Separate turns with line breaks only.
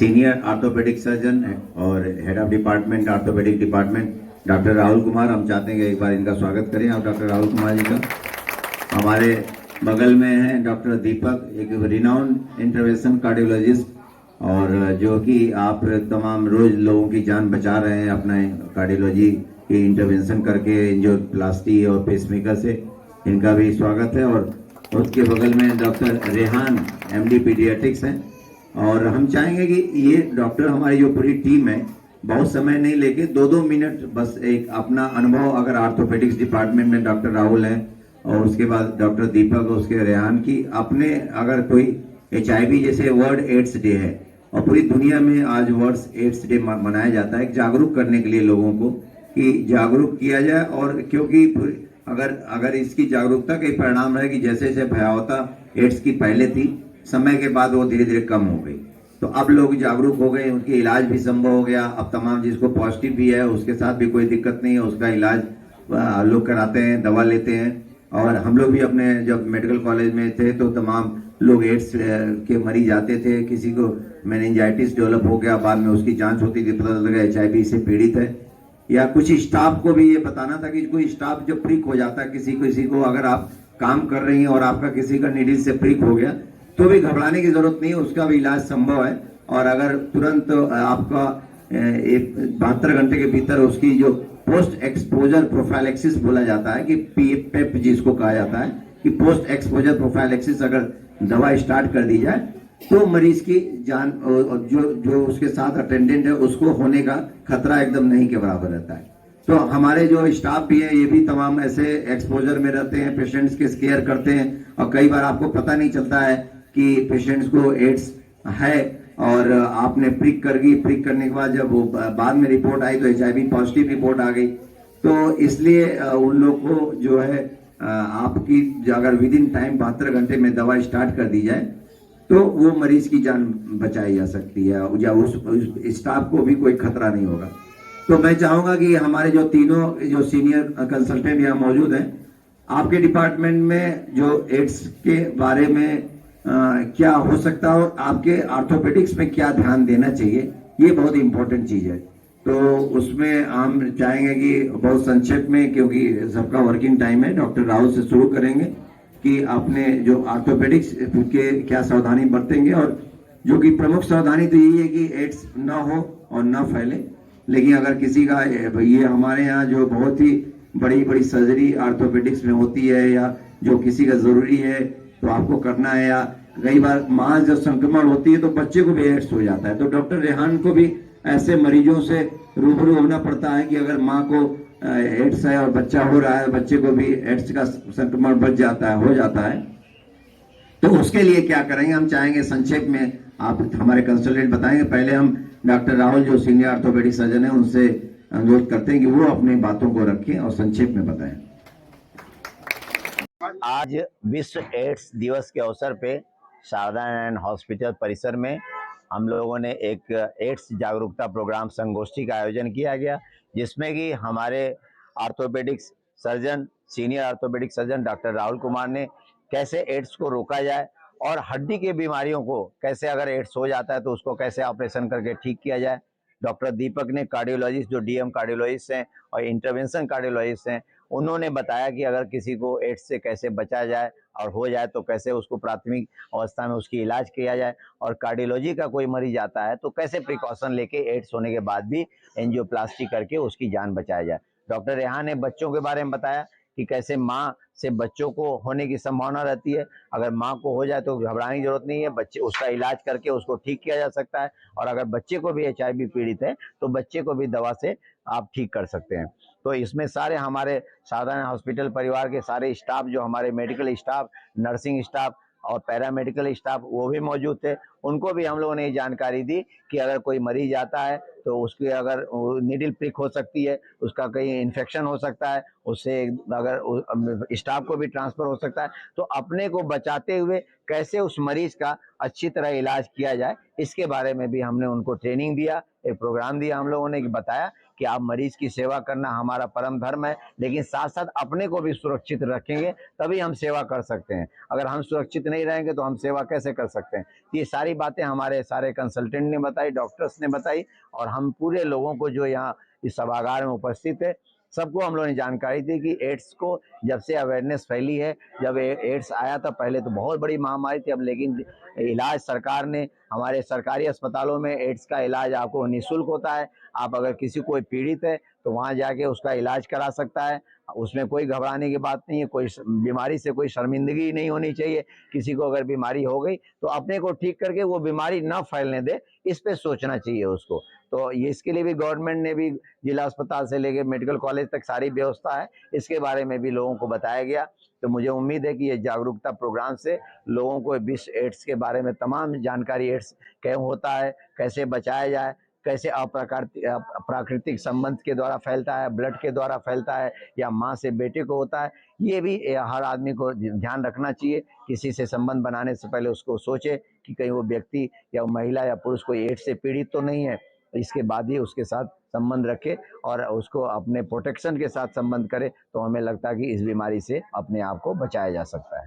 Senior orthopaedic surgeon और head of department orthopaedic department doctor Rahul Kumar. हम चाहते हैं कि एक बार इनका स्वागत करें आप डॉक्टर राहुल कुमार जी का। हमारे बगल में हैं डॉक्टर दीपक, एक रिनाउंड इंटरवेंशन कार्डियोलॉजिस्ट, और जो कि आप तमाम रोज लोगों की जान बचा रहे हैं अपना कार्डियोलॉजी की इंटरवेंशन करके, एंजियोप्लास्टी और पेसमेकर से। इनका भी स्वागत है। और उसके बगल में डॉक्टर रेहान एमडी पीडियाट्रिक्स हैं। और हम चाहेंगे कि ये डॉक्टर, हमारी जो पूरी टीम है, बहुत समय नहीं लेके 2-2 मिनट बस एक अपना अनुभव, अगर ऑर्थोपेडिक्स डिपार्टमेंट में डॉक्टर राहुल हैं और उसके बाद डॉक्टर दीपक और उसके रेहान की अपने, अगर कोई HIV, जैसे वर्ल्ड एड्स डे है और पूरी दुनिया में आज वर्ल्ड एड्स डे मनाया जाता है, जागरूक करने के लिए लोगों को कि जागरूक किया जाए। और क्योंकि अगर इसकी जागरूकता के परिणाम रहे कि जैसे जैसे भयावहता एड्स की पहले थी, समय के बाद वो धीरे धीरे कम हो गई। तो अब लोग जागरूक हो गए, उनके इलाज भी संभव हो गया। अब तमाम जिसको पॉजिटिव भी है उसके साथ भी कोई दिक्कत नहीं है, उसका इलाज लोग कराते हैं, दवा लेते हैं। और हम लोग भी अपने जब मेडिकल कॉलेज में थे तो तमाम लोग एड्स के मरीज आते थे, किसी को मेनिंजाइटिस डेवलप हो गया, बाद में उसकी जांच होती थी, पता चल गया HIV से पीड़ित है। या कुछ स्टाफ को भी ये बताना था कि कोई स्टाफ जब प्रिक हो जाता है किसी को अगर आप काम कर रही हैं और आपका किसी का नीडल से प्रिक हो गया तो भी घबराने की जरूरत नहीं है, उसका भी इलाज संभव है। और अगर तुरंत आपका 72 घंटे के भीतर उसकी जो पोस्ट एक्सपोजर प्रोफाइलेक्सिस बोला जाता है कि PEP जिसको कहा जाता है कि पोस्ट एक्सपोजर प्रोफाइलेक्सिस, अगर दवा स्टार्ट कर दी जाए तो मरीज की जान, जो उसके साथ अटेंडेंट है, उसको होने का खतरा एकदम नहीं के बराबर रहता है। तो हमारे जो स्टाफ भी है ये भी तमाम ऐसे एक्सपोजर में रहते हैं, पेशेंट्स के केयर करते हैं। और कई बार आपको पता नहीं चलता है कि पेशेंट्स को एड्स है और आपने प्रिक करने के बाद जब वो बाद में रिपोर्ट आई तो HIV पॉजिटिव रिपोर्ट आ गई। तो इसलिए उन लोग को जो है आपकी अगर विद इन टाइम 72 घंटे में दवा स्टार्ट कर दी जाए तो वो मरीज की जान बचाई जा सकती है या उस स्टाफ को भी कोई खतरा नहीं होगा। तो मैं चाहूंगा कि हमारे जो तीनों जो सीनियर कंसल्टेंट यहाँ मौजूद हैं, आपके डिपार्टमेंट में जो एड्स के बारे में क्या हो सकता है और आपके ऑर्थोपेडिक्स में क्या ध्यान देना चाहिए, ये बहुत इंपॉर्टेंट चीज है। तो उसमें हम चाहेंगे कि बहुत संक्षेप में, क्योंकि सबका वर्किंग टाइम है, डॉक्टर राहुल से शुरू करेंगे कि आपने जो ऑर्थोपेडिक्स के क्या सावधानी बरतेंगे। और जो कि प्रमुख सावधानी तो यही है कि एड्स ना हो और ना फैले। लेकिन अगर किसी का, ये हमारे यहाँ जो बहुत ही बड़ी सर्जरी ऑर्थोपेडिक्स में होती है या जो किसी का जरूरी है तो आपको करना है, या कई बार माँ जब संक्रमण होती है तो बच्चे को भी एड्स हो जाता है, तो डॉक्टर रेहान को भी ऐसे मरीजों से रूबरू होना पड़ता है कि अगर माँ को एड्स है और बच्चा हो रहा है, बच्चे को भी एड्स का संक्रमण हो जाता है, तो उसके लिए क्या करेंगे हम चाहेंगे संक्षेप में आप हमारे कंसल्टेंट बताएंगे। पहले हम डॉक्टर राहुल जो सीनियर ऑर्थोपेडिक सर्जन है उनसे अनुरोध करते हैं कि वो अपनी बातों को रखें और संक्षेप में बताएं।
आज विश्व एड्स दिवस के अवसर पे शारदा नारायण हॉस्पिटल परिसर में हम लोगों ने एक एड्स जागरूकता प्रोग्राम संगोष्ठी का आयोजन किया गया, जिसमें कि हमारे orthopaedics surgeon, senior orthopaedic surgeon doctor Rahul Kumar ने कैसे एड्स को रोका जाए और हड्डी की बीमारियों को कैसे, अगर एड्स हो जाता है तो उसको कैसे ऑपरेशन करके ठीक किया जाए। डॉक्टर दीपक ने, कार्डियोलॉजिस्ट जो DM कार्डियोलॉजिस्ट हैं और इंटरवेंशन कार्डियोलॉजिस्ट हैं, उन्होंने बताया कि अगर किसी को एड्स से कैसे बचा जाए और हो जाए तो कैसे उसको प्राथमिक अवस्था में उसकी इलाज किया जाए, और कार्डियोलॉजी का कोई मरीज आता है तो कैसे प्रिकॉशन लेके एड्स होने के बाद भी एंजियोप्लास्टी करके उसकी जान बचाया जाए। डॉक्टर रेहान ने बच्चों के बारे में बताया कि कैसे माँ से बच्चों को होने की संभावना रहती है, अगर माँ को हो जाए तो घबराने की जरूरत नहीं है, बच्चे उसका इलाज करके उसको ठीक किया जा सकता है। और अगर बच्चे को भी HIV पीड़ित है तो बच्चे को भी दवा से आप ठीक कर सकते हैं। तो इसमें सारे हमारे साधारण हॉस्पिटल परिवार के सारे स्टाफ, जो हमारे मेडिकल स्टाफ, नर्सिंग स्टाफ और पैरामेडिकल स्टाफ, वो भी मौजूद थे। उनको भी हम लोगों ने ये जानकारी दी कि अगर कोई मरीज आता है तो उसकी अगर नीडल प्रिक हो सकती है, उसका कहीं इन्फेक्शन हो सकता है, उससे अगर स्टाफ को भी ट्रांसफर हो सकता है, तो अपने को बचाते हुए कैसे उस मरीज का अच्छी तरह इलाज किया जाए, इसके बारे में भी हमने उनको ट्रेनिंग दिया, एक प्रोग्राम दिया हम लोगों ने, बताया कि आप मरीज की सेवा करना हमारा परम धर्म है, लेकिन साथ साथ अपने को भी सुरक्षित रखेंगे तभी हम सेवा कर सकते हैं। अगर हम सुरक्षित नहीं रहेंगे तो हम सेवा कैसे कर सकते हैं। ये सारी बातें हमारे सारे कंसल्टेंट ने बताई, डॉक्टर्स ने बताई, और हम पूरे लोगों को जो यहाँ इस सभागार में उपस्थित है सबको हम लोगों ने जानकारी दी कि एड्स को जब से अवेयरनेस फैली है, जब एड्स आया था पहले तो बहुत बड़ी महामारी थी, अब लेकिन इलाज सरकार ने, हमारे सरकारी अस्पतालों में एड्स का इलाज आपको निःशुल्क होता है। आप अगर किसी कोई पीड़ित है तो वहाँ जाके उसका इलाज करा सकता है, उसमें कोई घबराने की बात नहीं है, कोई बीमारी से कोई शर्मिंदगी नहीं होनी चाहिए। किसी को अगर बीमारी हो गई तो अपने को ठीक करके वो बीमारी न फैलने दे, इस पे सोचना चाहिए उसको। तो ये इसके लिए भी गवर्नमेंट ने भी जिला अस्पताल से लेकर मेडिकल कॉलेज तक सारी व्यवस्था है, इसके बारे में भी लोगों को बताया गया। तो मुझे उम्मीद है कि ये जागरूकता प्रोग्राम से लोगों को विश्व एड्स के बारे में तमाम जानकारी, एड्स क्या होता है, कैसे बचाया जाए, कैसे प्राकृतिक संबंध के द्वारा फैलता है, ब्लड के द्वारा फैलता है, या माँ से बेटे को होता है, ये भी हर आदमी को ध्यान रखना चाहिए। किसी से संबंध बनाने से पहले उसको सोचे कि कहीं वो व्यक्ति या महिला या पुरुष कोई एड्स से पीड़ित तो नहीं है, इसके बाद ही उसके साथ संबंध रखे और उसको अपने प्रोटेक्शन के साथ संबंध करे, तो हमें लगता है कि इस बीमारी से अपने आप को बचाया जा सकता है।